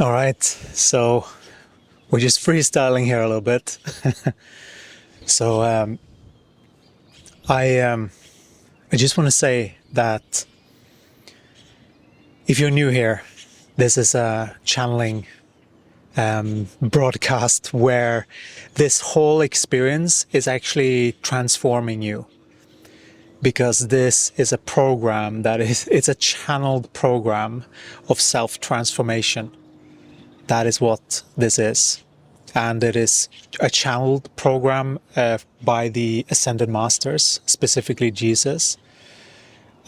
All right, so we're just freestyling here a little bit. So I just want to say that if you're new here, this is a channeling broadcast where this whole experience is actually transforming you, because this is a program it's a channeled program of self-transformation. That is what this is. And it is a channeled program by the Ascended Masters, specifically Jesus,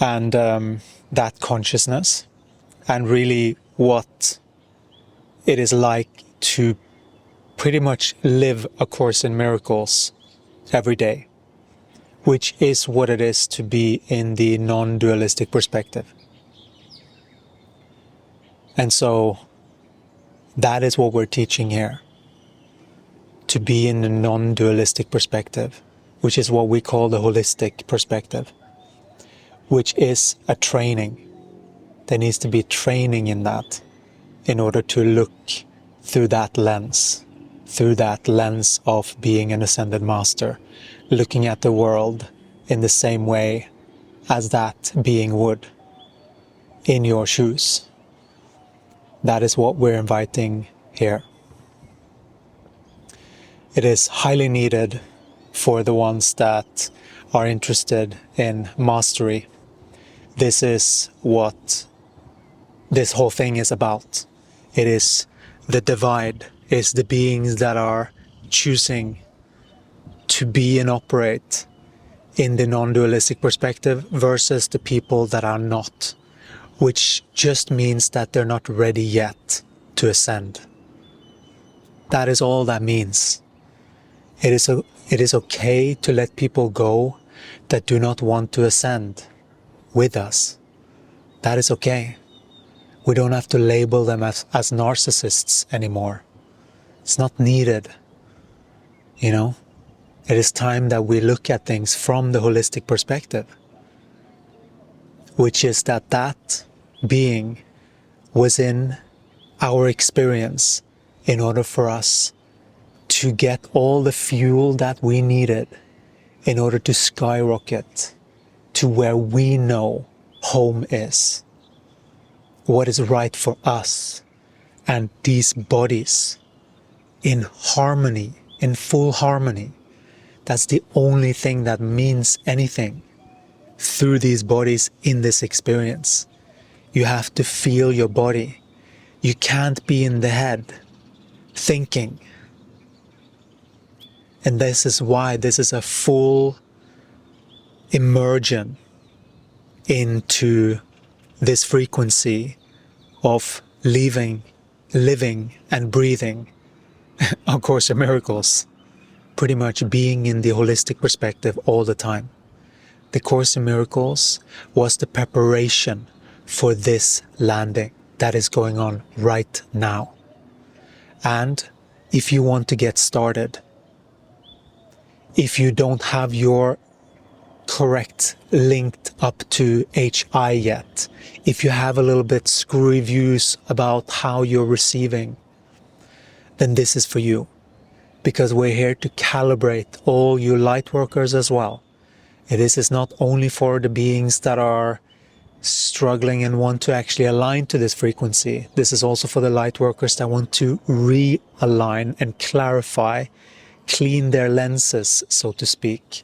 and that consciousness, and really what it is like to pretty much live A Course in Miracles every day, which is what it is to be in the non-dualistic perspective. And so that is what we're teaching here. To be in the non-dualistic perspective, which is what we call the holistic perspective, which is a training. There needs to be training in that in order to look through that lens of being an ascended master, looking at the world in the same way as that being would, in your shoes. That is what we're inviting here. It is highly needed for the ones that are interested in mastery. This is what this whole thing is about. It is the divide, is the beings that are choosing to be and operate in the non-dualistic perspective versus the people that are not, which just means that they're not ready yet to ascend. That is all that means. It is okay to let people go that do not want to ascend with us. That is okay. We don't have to label them as narcissists anymore. It's not needed. You know? It is time that we look at things from the holistic perspective, which is that being was in our experience in order for us to get all the fuel that we needed in order to skyrocket to where we know home is, what is right for us and these bodies in harmony, in full harmony. That's the only thing that means anything through these bodies in this experience. You have to feel your body. You can't be in the head thinking. And this is why this is a full immersion into this frequency of living and breathing A Course in Miracles, pretty much being in the holistic perspective all the time. The Course in Miracles was the preparation for this landing that is going on right now. And if you want to get started, if you don't have your correct linked up to HI yet, if you have a little bit screwy views about how you're receiving, then this is for you. Because we're here to calibrate all you light workers as well. This is not only for the beings that are struggling and want to actually align to this frequency. This is also for the light workers that want to realign and clarify, clean their lenses, so to speak,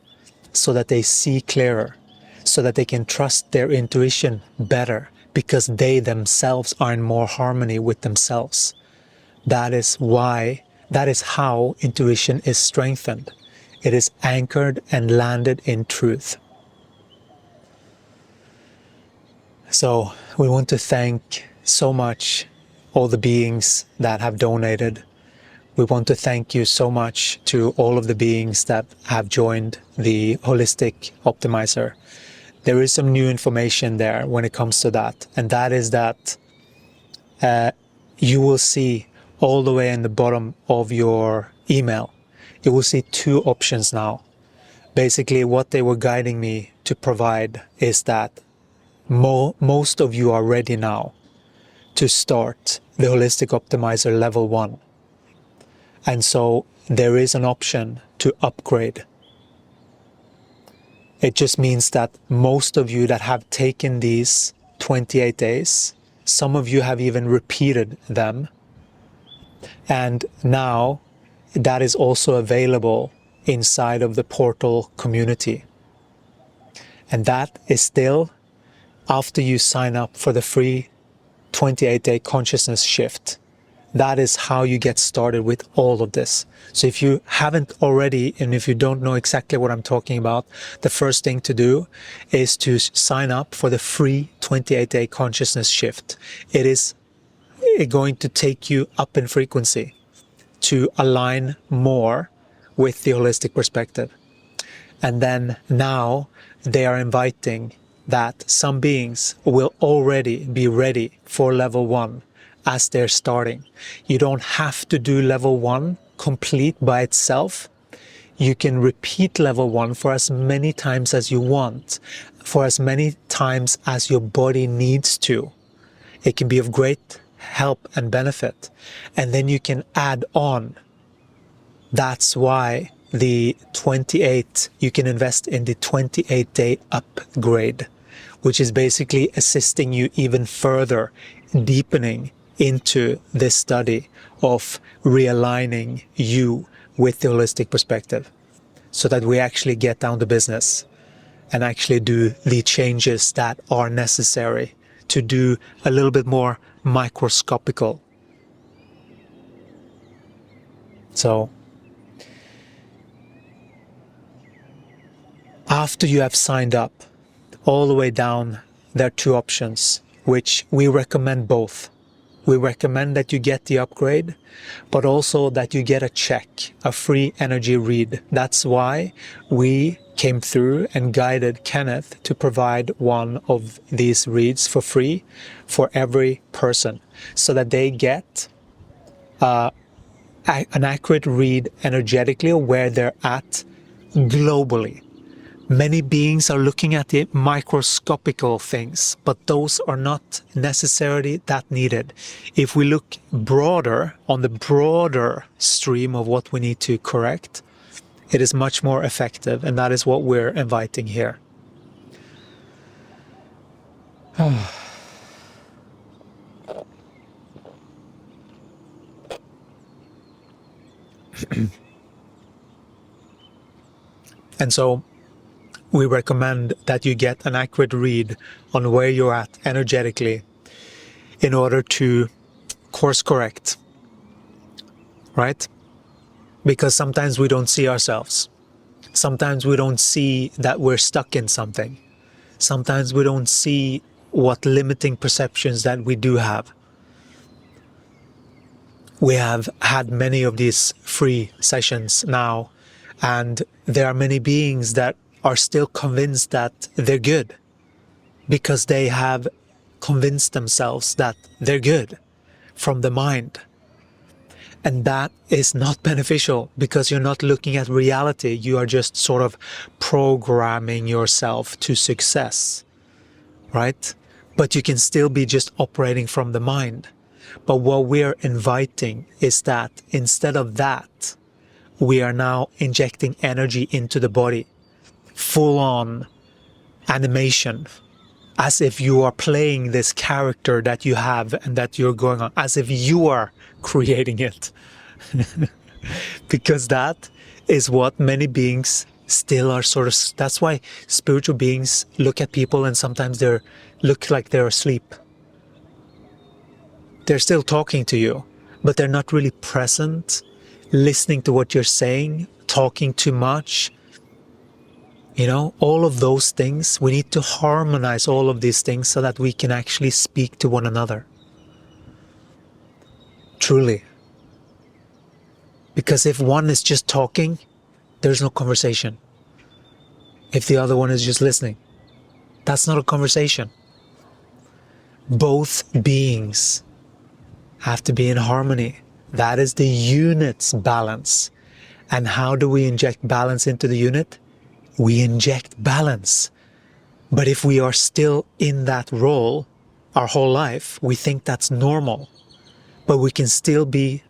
so that they see clearer, so that they can trust their intuition better, because they themselves are in more harmony with themselves. That is how intuition is strengthened. It is anchored and landed in truth. So we want to thank so much all the beings that have donated. We want to thank you so much to all of the beings that have joined the Holistic Optimizer. There is some new information there when it comes to that, and that is that you will see all the way in the bottom of your email, you will see two options now. Basically, what they were guiding me to provide is that most of you are ready now to start the Holistic Optimizer level 1. And so there is an option to upgrade. It just means that most of you that have taken these 28 days, some of you have even repeated them. And now that is also available inside of the portal community. And that is still after you sign up for the free 28-day consciousness shift. That is how you get started with all of this. So if you haven't already, and if you don't know exactly what I'm talking about, the first thing to do is to sign up for the free 28-day consciousness shift. It is going to take you up in frequency to align more with the holistic perspective. And then now they are inviting that some beings will already be ready for level 1 as they're starting. You don't have to do level 1 complete by itself. You can repeat level 1 for as many times as you want, for as many times as your body needs to. It can be of great help and benefit. And then you can add on. That's why the 28, you can invest in the 28-day upgrade, which is basically assisting you even further, deepening into this study of realigning you with the holistic perspective, so that we actually get down to business and actually do the changes that are necessary to do a little bit more microscopical. So after you have signed up, all the way down, there are two options, which we recommend both. We recommend that you get the upgrade, but also that you get a check, a free energy read. That's why we came through and guided Kenneth to provide one of these reads for free for every person, so that they get an accurate read energetically where they're at globally. Many beings are looking at the microscopical things, but those are not necessarily that needed. If we look broader, on the broader stream of what we need to correct, it is much more effective, and that is what we're inviting here. And so we recommend that you get an accurate read on where you're at energetically in order to course correct, right? Because sometimes we don't see ourselves. Sometimes we don't see that we're stuck in something. Sometimes we don't see what limiting perceptions that we do have. We have had many of these free sessions now, and there are many beings that are still convinced that they're good because they have convinced themselves that they're good from the mind. And that is not beneficial, because you're not looking at reality. You are just sort of programming yourself to success, right? But you can still be just operating from the mind. But what we're inviting is that instead of that, we are now injecting energy into the body. Full-on animation, as if you are playing this character that you have and that you're going on, as if you are creating it. Because that is what many beings still are sort of, that's why spiritual beings look at people and sometimes they look like they're asleep. They're still talking to you, but they're not really present, listening to what you're saying, talking too much. You know, all of those things, we need to harmonize all of these things so that we can actually speak to one another. Truly. Because if one is just talking, there's no conversation. If the other one is just listening, that's not a conversation. Both beings have to be in harmony. That is the unit's balance. And how do we inject balance into the unit? We inject balance. But if we are still in that role, our whole life, we think that's normal, but we can still be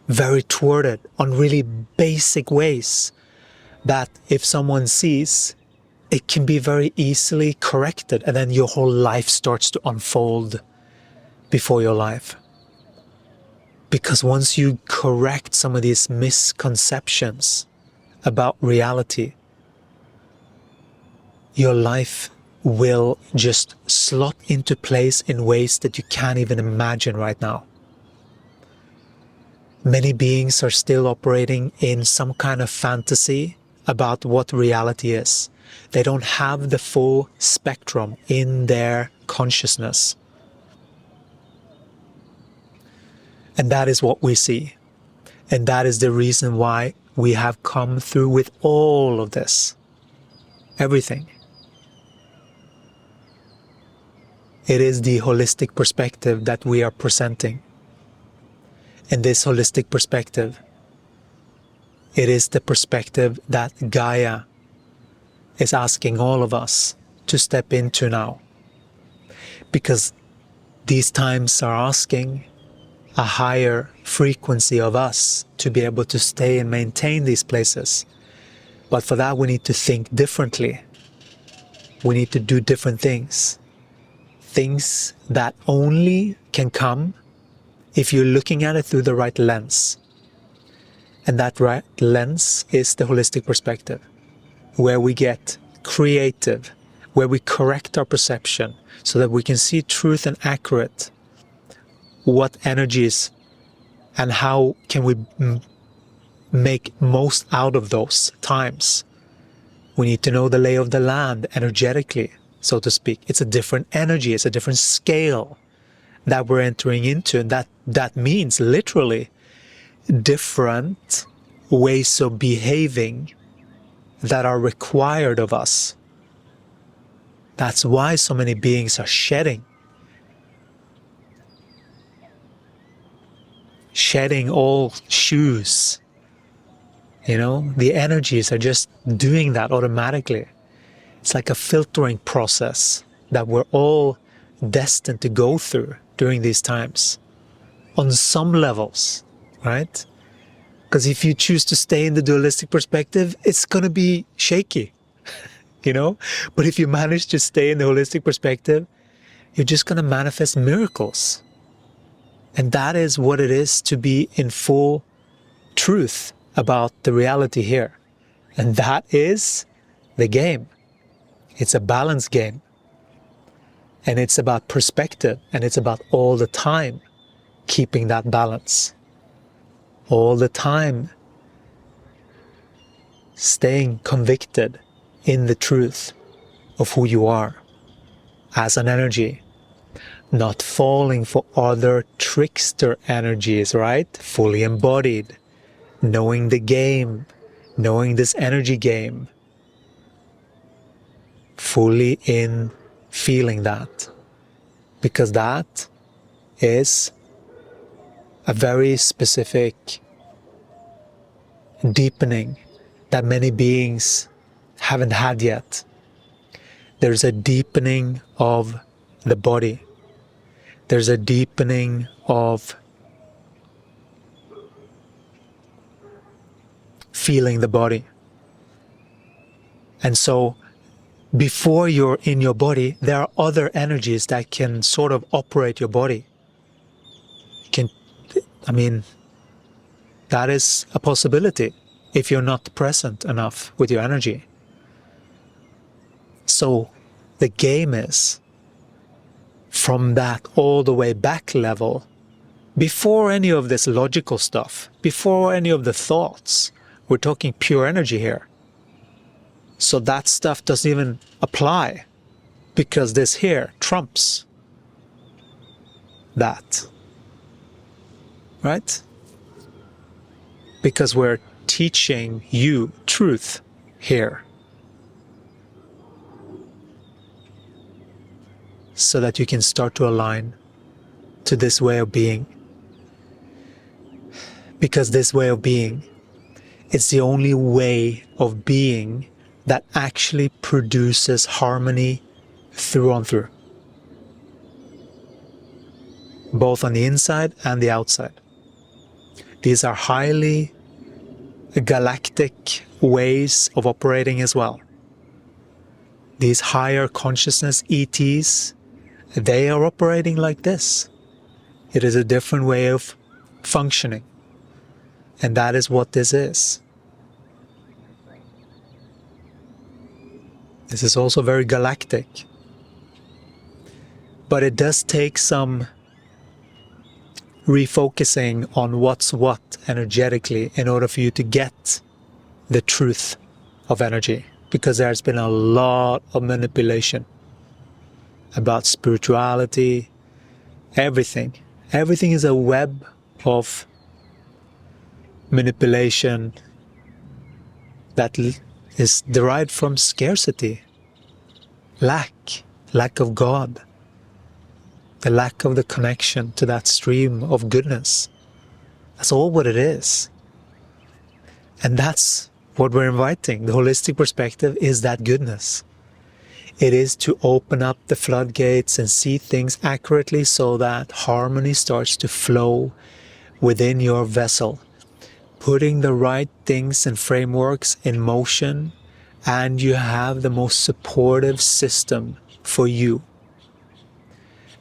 very thwarted on really basic ways that if someone sees, it can be very easily corrected, and then your whole life starts to unfold before your life. Because once you correct some of these misconceptions about reality, your life will just slot into place in ways that you can't even imagine right now. Many beings are still operating in some kind of fantasy about what reality is. They don't have the full spectrum in their consciousness. And that is what we see. And that is the reason why we have come through with all of this. Everything. It is the holistic perspective that we are presenting. And this holistic perspective, it is the perspective that Gaia is asking all of us to step into now. Because these times are asking a higher frequency of us to be able to stay and maintain these places. But for that we need to think differently. We need to do different things. Things that only can come if you're looking at it through the right lens. And that right lens is the holistic perspective, where we get creative, where we correct our perception so that we can see truth and accurate what energies and how can we make most out of those times. We need to know the lay of the land energetically, so to speak. It's a different energy, it's a different scale that we're entering into, and that means literally different ways of behaving that are required of us. That's why so many beings are shedding all shoes. You know, the energies are just doing that automatically. It's like a filtering process that we're all destined to go through during these times on some levels, right? Because if you choose to stay in the dualistic perspective, it's going to be shaky, you know? But if you manage to stay in the holistic perspective, you're just going to manifest miracles. And that is what it is to be in full truth about the reality here. And that is the game. It's a balance game. And it's about perspective, and it's about all the time keeping that balance. All the time staying convicted in the truth of who you are as an energy. Not falling for other trickster energies, right? Fully embodied. Knowing the game. Knowing this energy game. Fully in feeling that, because that is a very specific deepening that many beings haven't had yet. There's a deepening of the body. There's a deepening of feeling the body. And so before you're in your body, there are other energies that can sort of operate your body. That is a possibility if you're not present enough with your energy. So the game is from that all the way back level, before any of this logical stuff, before any of the thoughts. We're talking pure energy here. So that stuff doesn't even apply, because this here trumps that, right? Because we're teaching you truth here, so that you can start to align to this way of being. Because this way of being is the only way of being that actually produces harmony through and through. both on the inside and the outside. These are highly galactic ways of operating as well. These higher consciousness ETs, they are operating like this. It is a different way of functioning. And that is what this is. This is also very galactic. But it does take some refocusing on what's what energetically in order for you to get the truth of energy. Because there's been a lot of manipulation about spirituality, everything. Everything is a web of manipulation that is derived from scarcity, lack of God, the lack of the connection to that stream of goodness. That's all what it is. And that's what we're inviting. The holistic perspective is that goodness. It is to open up the floodgates and see things accurately so that harmony starts to flow within your vessel, putting the right things and frameworks in motion, and you have the most supportive system for you.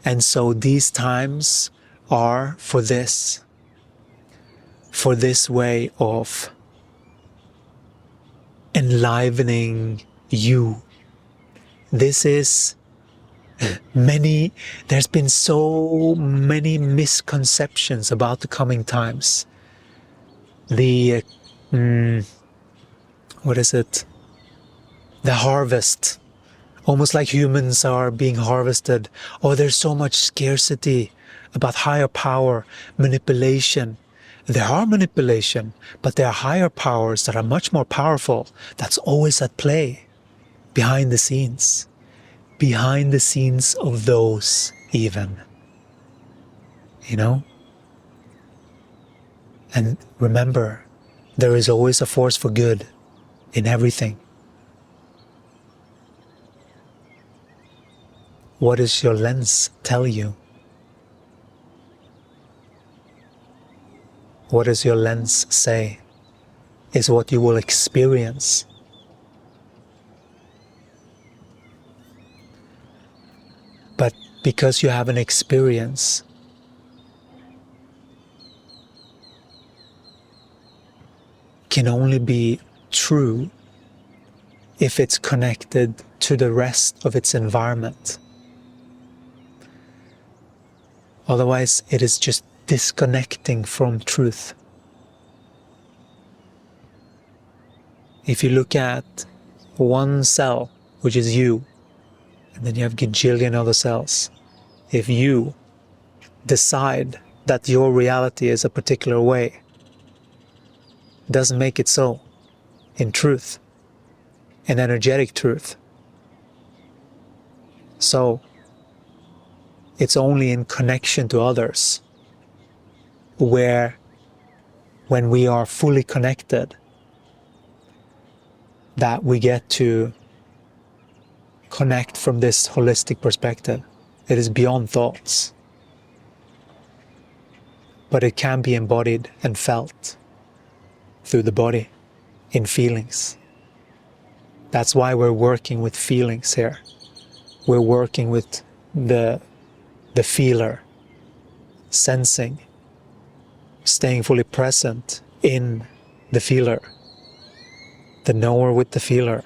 And so these times are for this way of enlivening you. This is there's been so many misconceptions about the coming times. The harvest, almost like humans are being harvested. Oh, there's so much scarcity about higher power, manipulation. There are manipulation, but there are higher powers that are much more powerful. That's always at play behind the scenes of those even, And remember, there is always a force for good in everything. What does your lens tell you? What does your lens say is what you will experience? But because you have an experience, can only be true if it's connected to the rest of its environment. Otherwise, it is just disconnecting from truth. If you look at one cell, which is you, and then you have gajillion other cells, if you decide that your reality is a particular way, doesn't make it so in truth, in energetic truth. So it's only in connection to others where, when we are fully connected, that we get to connect from this holistic perspective. It is beyond thoughts, but it can be embodied and felt through the body in feelings. That's why we're working with feelings here. We're working with the feeler, sensing, staying fully present in the feeler, the knower with the feeler,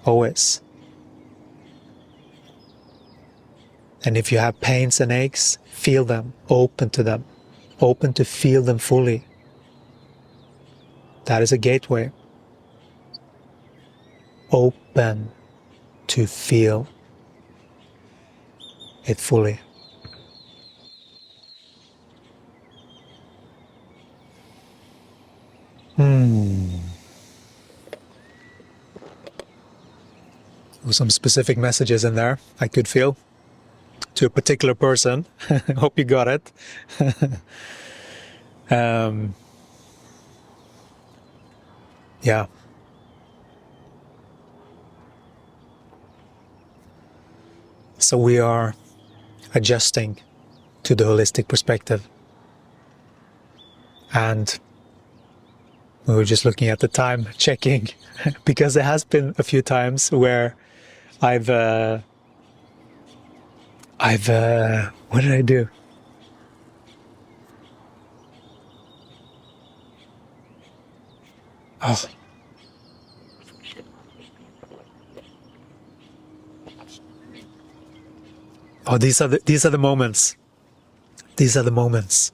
always. And if you have pains and aches, feel them, open to feel them fully. That is a gateway. Open to feel it fully. With some specific messages in there I could feel to a particular person. Hope you got it. Yeah. So we are adjusting to the holistic perspective. And we were just looking at the time, checking, because there has been a few times where I've what did I do? Oh. Oh, these are the moments. These are the moments.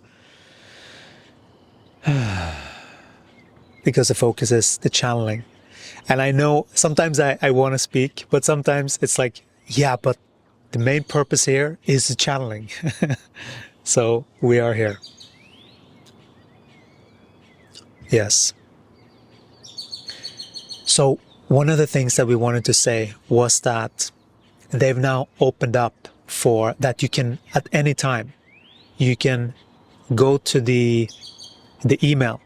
Because the focus is the channeling. And I know sometimes I want to speak, but sometimes it's like, yeah, but the main purpose here is the channeling. So we are here. Yes. So one of the things that we wanted to say was that they've now opened up for that you can, at any time, you can go to the email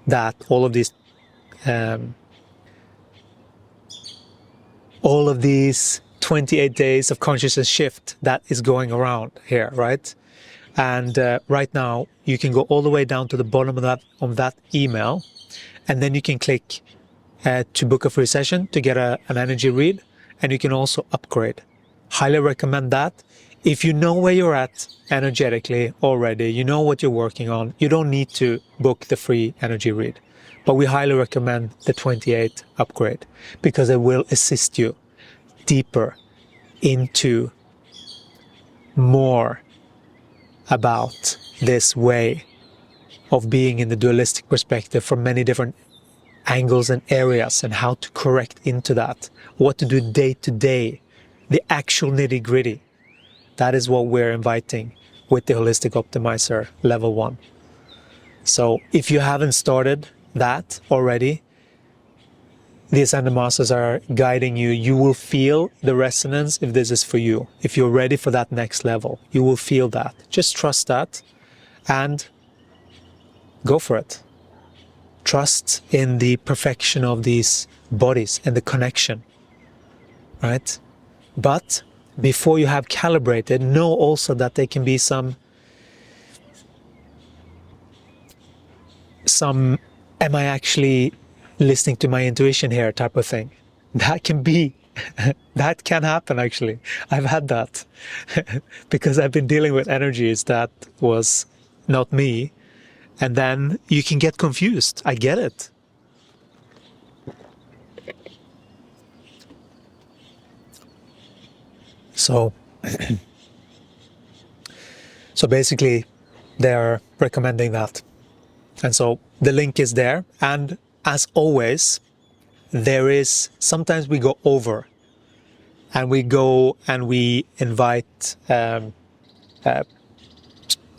that all of these 28 days of consciousness shift that is going around here, right? And right now you can go all the way down to the bottom of that email, and then you can click to book a free session to get an energy read, and you can also upgrade. Highly recommend that. If you know where you're at energetically already, you know what you're working on, you don't need to book the free energy read. But we highly recommend the 28 upgrade, because it will assist you deeper into more about this way of being in the dualistic perspective from many different angles and areas, and how to correct into that, what to do day to day, the actual nitty gritty. That is what we're inviting with the Holistic Optimizer Level 1. So if you haven't started that already, the Ascended Masters are guiding you. You will feel the resonance if this is for you. If you're ready for that next level, you will feel that. Just trust that and go for it. Trust in the perfection of these bodies and the connection, right? But before you have calibrated, know also that there can be some am I actually listening to my intuition here type of thing. That can be, that can happen actually. I've had that because I've been dealing with energies that was not me, and then you can get confused. I get it. So basically they're recommending that. And so the link is there. And as always, there is, sometimes we go over and we go and we invite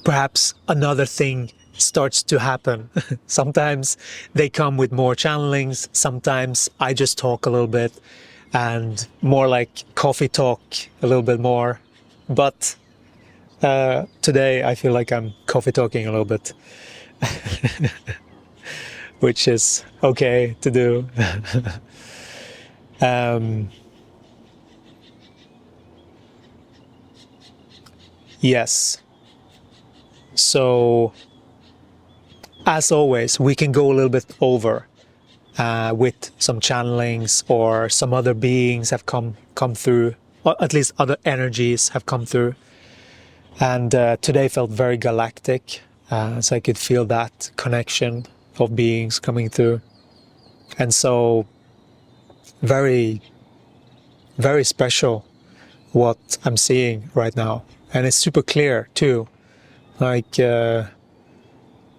perhaps another thing starts to happen. Sometimes they come with more channelings. Sometimes I just talk a little bit and more like coffee talk a little bit more. But today I feel like I'm coffee talking a little bit, which is okay to do. Yes. So, as always, we can go a little bit over with some channelings, or some other beings have come through, or at least other energies have come through. And today felt very galactic, so I could feel that connection of beings coming through. And so, very, very special what I'm seeing right now. And it's super clear too. Like,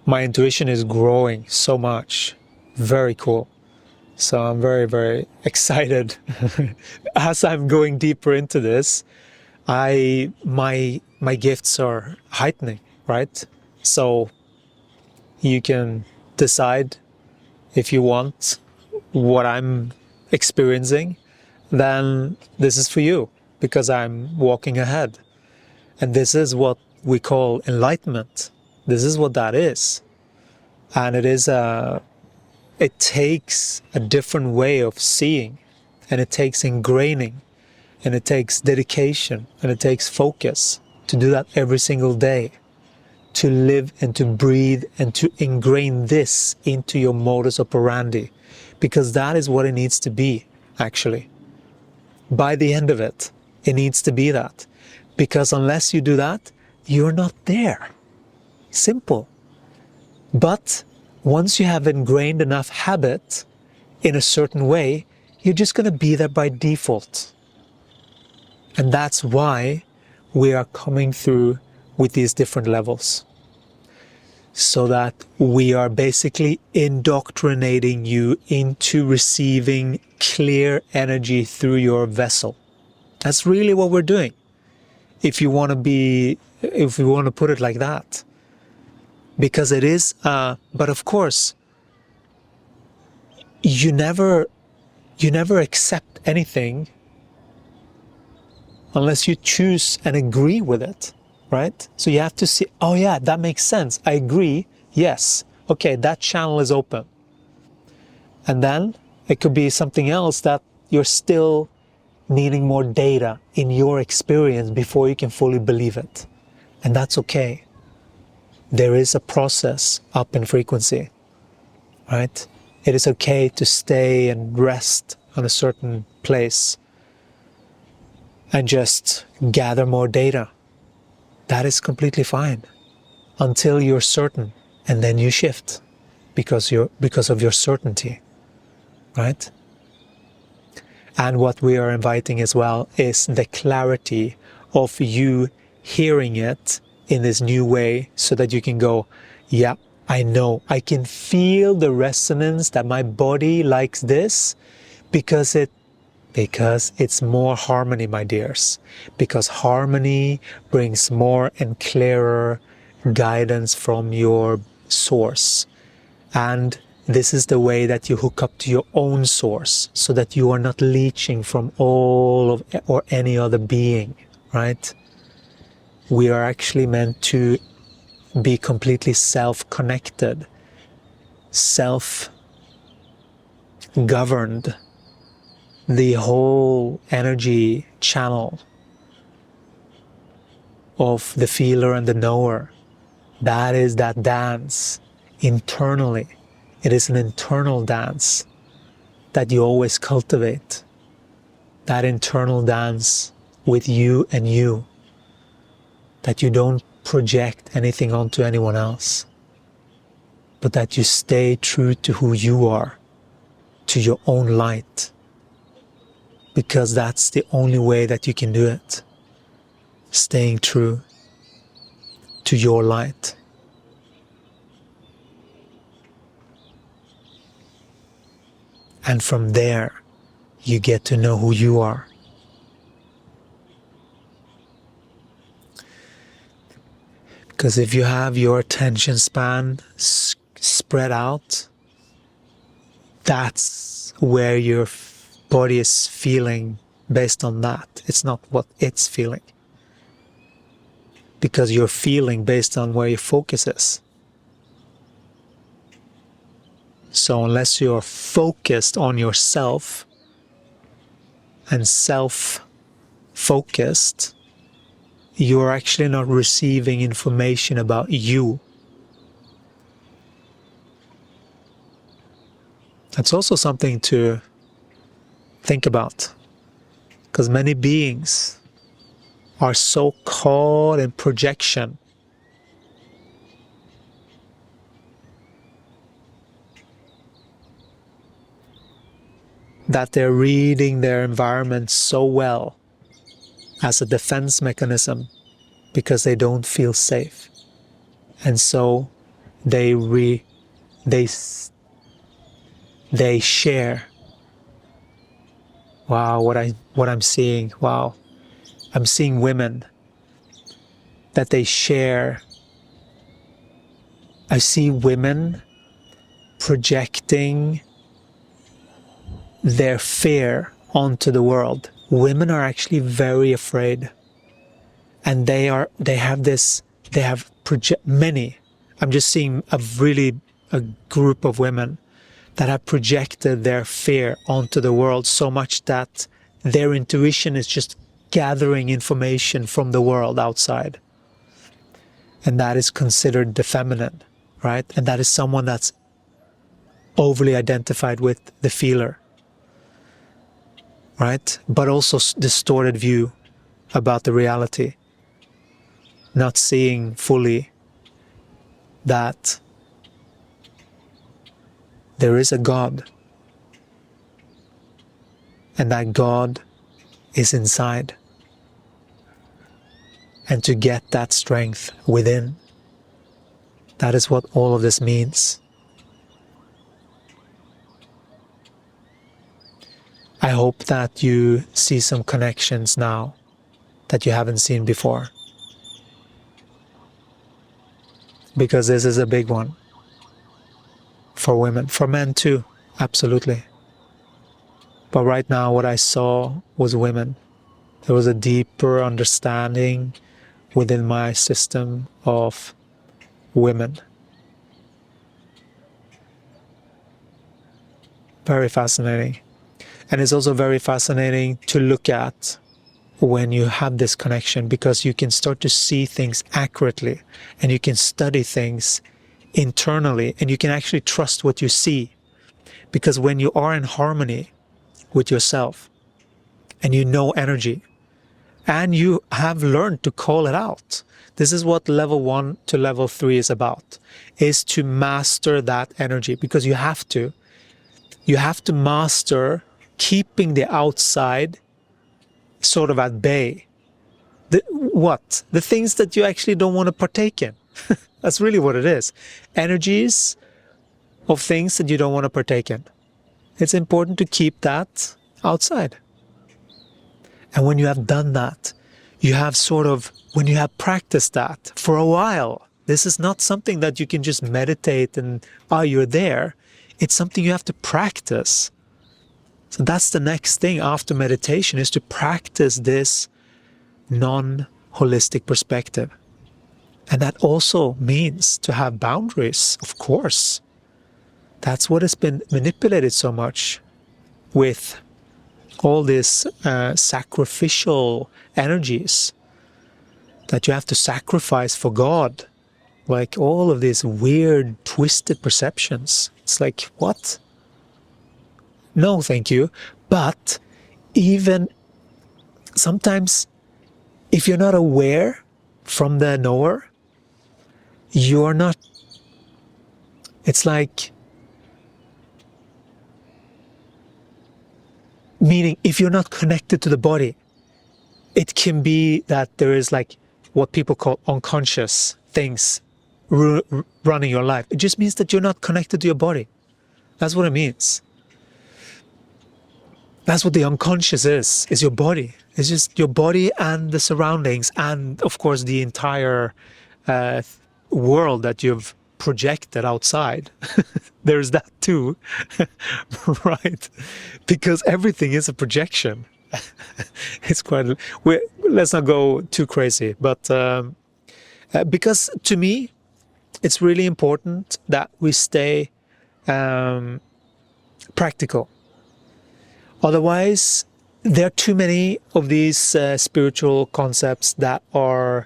my intuition is growing so much. Very cool. So I'm very, very excited. As I'm going deeper into this, my gifts are heightening, right? So you can decide if you want what I'm experiencing, then this is for you, because I'm walking ahead. And this is what we call enlightenment. This is what that is. And it takes a different way of seeing, and it takes ingraining, and it takes dedication, and it takes focus. to do that every single day, to live and to breathe and to ingrain this into your modus operandi, because that is what it needs to be, actually. By the end of it, it needs to be that. Because unless you do that, you're not there. Simple. But once you have ingrained enough habit in a certain way, you're just going to be there by default. And that's why we are coming through with these different levels. So that we are basically indoctrinating you into receiving clear energy through your vessel. That's really what we're doing. If you want to put it like that. Because it is, but of course, you never accept anything unless you choose and agree with it, right? So you have to see, oh yeah, that makes sense. I agree. Yes. Okay, that channel is open. And then it could be something else that you're still needing more data in your experience before you can fully believe it. And that's okay. There is a process up in frequency, right? It is okay to stay and rest on a certain place and just gather more data. That is completely fine until you're certain, and then you shift because of your certainty, right? And what we are inviting as well is the clarity of you hearing it in this new way, so that you can go, yeah, I know, I can feel the resonance that my body likes this because it's more harmony, my dears. Because harmony brings more and clearer guidance from your source. And this is the way that you hook up to your own source, so that you are not leeching from all of or any other being, right? We are actually meant to be completely self-connected, self-governed. The whole energy channel of the feeler and the knower, that is that dance internally. It is an internal dance that you always cultivate. That internal dance with you and you. That you don't project anything onto anyone else, but that you stay true to who you are, to your own light, because that's the only way that you can do it. Staying true to your light. And from there, you get to know who you are. Because if you have your attention span spread out, that's where your body is feeling based on that. It's not what it's feeling. Because you're feeling based on where your focus is. So unless you're focused on yourself and self-focused, you're actually not receiving information about you. That's also something to think about, because many beings are so caught in projection that they're reading their environment so well as a defense mechanism because they don't feel safe. And so they share. Wow, what I'm seeing. Wow. I'm seeing women that they share. I see women projecting their fear onto the world. Women are actually very afraid. And many. I'm just seeing a group of women that have projected their fear onto the world so much that their intuition is just gathering information from the world outside. And that is considered the feminine, right? And that is someone that's overly identified with the feeler, right? But also distorted view about the reality, not seeing fully that there is a God, and that God is inside. And to get that strength within, that is what all of this means. I hope that you see some connections now that you haven't seen before, because this is a big one for women, for men too, absolutely. But right now what I saw was women. There was a deeper understanding within my system of women. Very fascinating. And it's also very fascinating to look at when you have this connection, because you can start to see things accurately, and you can study things internally, and you can actually trust what you see. Because when you are in harmony with yourself, and you know energy, and you have learned to call it out. This is what level 1 to level 3 is about, is to master that energy, because you have to. You have to master keeping the outside sort of at bay. The things that you actually don't want to partake in. That's really what it is. Energies of things that you don't want to partake in. It's important to keep that outside. And when you have done that, you have when you have practiced that for a while, this is not something that you can just meditate and, you're there. It's something you have to practice. So that's the next thing after meditation, is to practice this non-holistic perspective. And that also means to have boundaries, of course. That's what has been manipulated so much with all these sacrificial energies that you have to sacrifice for God. Like all of these weird, twisted perceptions. It's like, what? No, thank you. But even sometimes, if you're not aware from the knower, you're not, it's like, meaning if you're not connected to the body, it can be that there is like what people call unconscious things running your life. It just means that you're not connected to your body. That's what it means. That's what the unconscious is your body. It's just your body and the surroundings, and of course the entire world that you've projected outside. There's that too, right? Because everything is a projection. It's quite, let's not go too crazy, but because to me, it's really important that we stay practical. Otherwise, there are too many of these spiritual concepts that are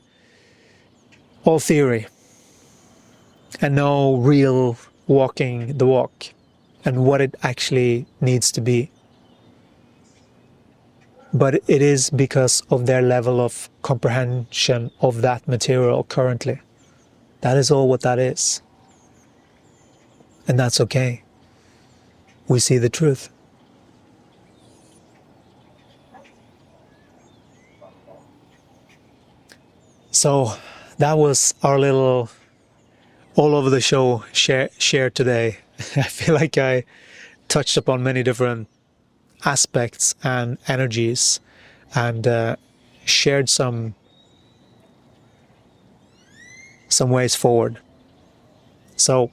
all theory and no real walking the walk and what it actually needs to be. But it is because of their level of comprehension of that material currently. That is all what that is. And that's okay. We see the truth. So that was our little all over the show share today. I feel like I touched upon many different aspects and energies, and shared some ways forward. So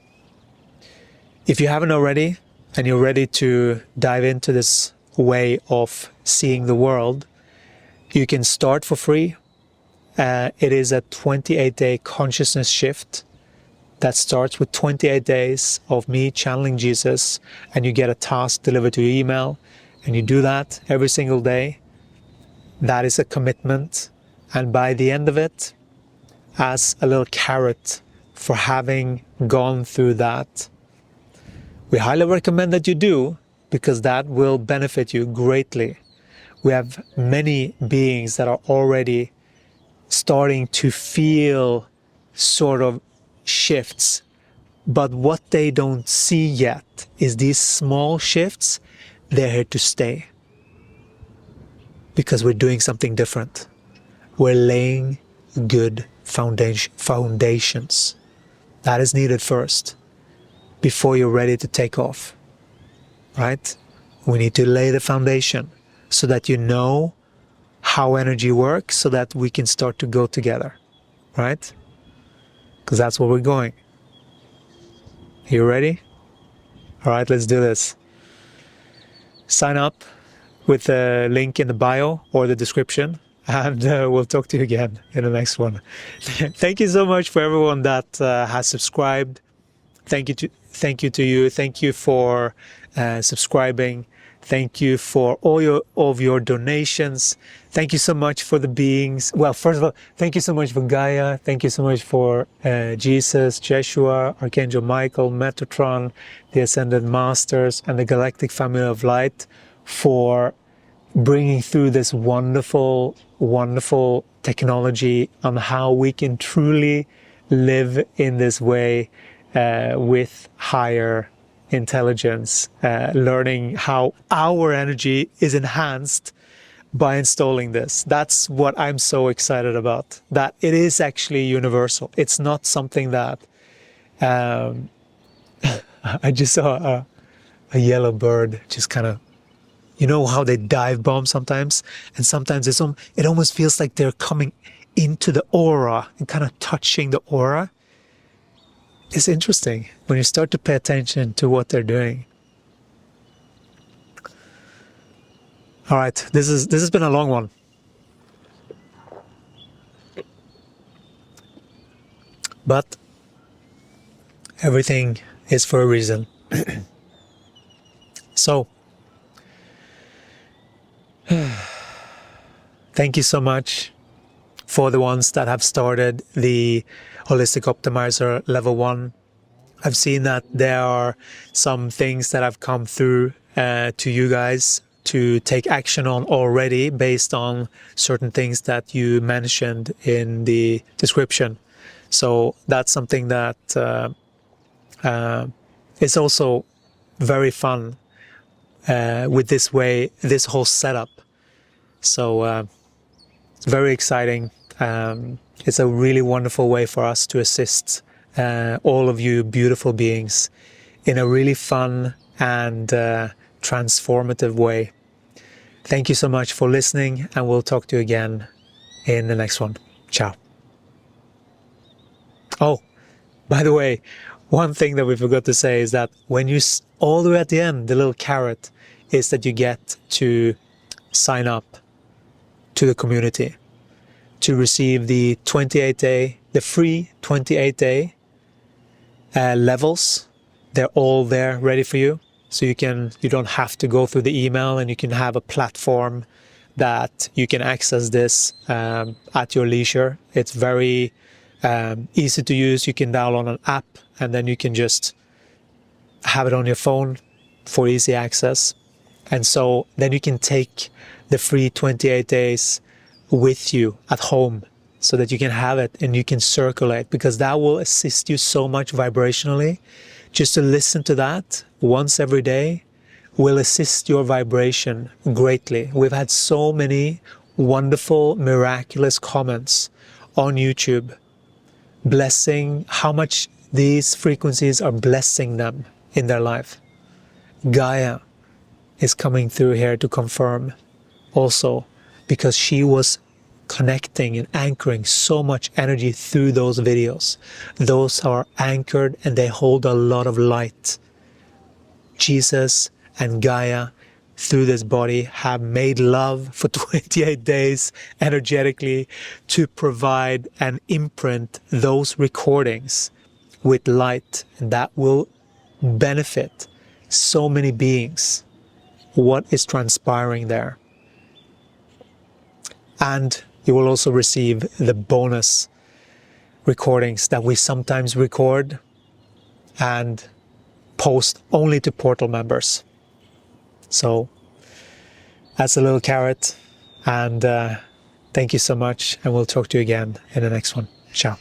if you haven't already, and you're ready to dive into this way of seeing the world, you can start for free. It is a 28-day consciousness shift that starts with 28 days of me channeling Jesus, and you get a task delivered to your email, and you do that every single day. That is a commitment. And by the end of it, as a little carrot for having gone through that, we highly recommend that you do, because that will benefit you greatly. We have many beings that are already starting to feel sort of shifts, but what they don't see yet is these small shifts. They're here to stay, because we're doing something different. We're laying good foundations. That is needed first before you're ready to take off, right? We need to lay the foundation so that you know how energy works, so that we can start to go together, right? Because that's where we're going. You ready? All right, let's do this. Sign up with the link in the bio or the description, and we'll talk to you again in the next one. Thank you so much for everyone that has subscribed. Thank you to you. Thank you for subscribing. Thank you for all of your donations. Thank you so much for the beings. Well, first of all, thank you so much for Gaia. Thank you so much for Jesus, Jeshua, Archangel Michael, Metatron, the Ascended Masters, and the Galactic Family of Light for bringing through this wonderful, wonderful technology on how we can truly live in this way with higher intelligence, learning how our energy is enhanced by installing this. That's what I'm so excited about, that it is actually universal. It's not something that I just saw a yellow bird just kind of, you know how they dive bomb sometimes, and sometimes it almost feels like they're coming into the aura and kind of touching the aura. It's interesting when you start to pay attention to what they're doing. All right, this has been a long one, but everything is for a reason. So, thank you so much for the ones that have started the Holistic Optimizer Level 1. I've seen that there are some things that have come through to you guys to take action on already based on certain things that you mentioned in the description. So that's something that is also very fun with this whole setup. So it's very exciting. It's a really wonderful way for us to assist all of you beautiful beings in a really fun and transformative way. Thank you so much for listening, and we'll talk to you again in the next one. Ciao. Oh, by the way, one thing that we forgot to say is that when you, all the way at the end, the little carrot is that you get to sign up to the community to receive the 28-day, the free 28-day levels. They're all there ready for you. So you don't have to go through the email, and you can have a platform that you can access this at your leisure. It's very easy to use. You can download an app, and then you can just have it on your phone for easy access. And so then you can take the free 28 days with you at home so that you can have it and you can circulate, because that will assist you so much vibrationally. Just to listen to that once every day will assist your vibration greatly. We've had so many wonderful, miraculous comments on YouTube blessing how much these frequencies are blessing them in their life. Gaia is coming through here to confirm also, because she was connecting and anchoring so much energy through those videos. Those are anchored and they hold a lot of light. Jesus and Gaia through this body have made love for 28 days energetically to provide and imprint those recordings with light, and that will benefit so many beings. What is transpiring there? And you will also receive the bonus recordings that we sometimes record and post only to portal members. So that's a little carrot, and thank you so much, and we'll talk to you again in the next one. Ciao.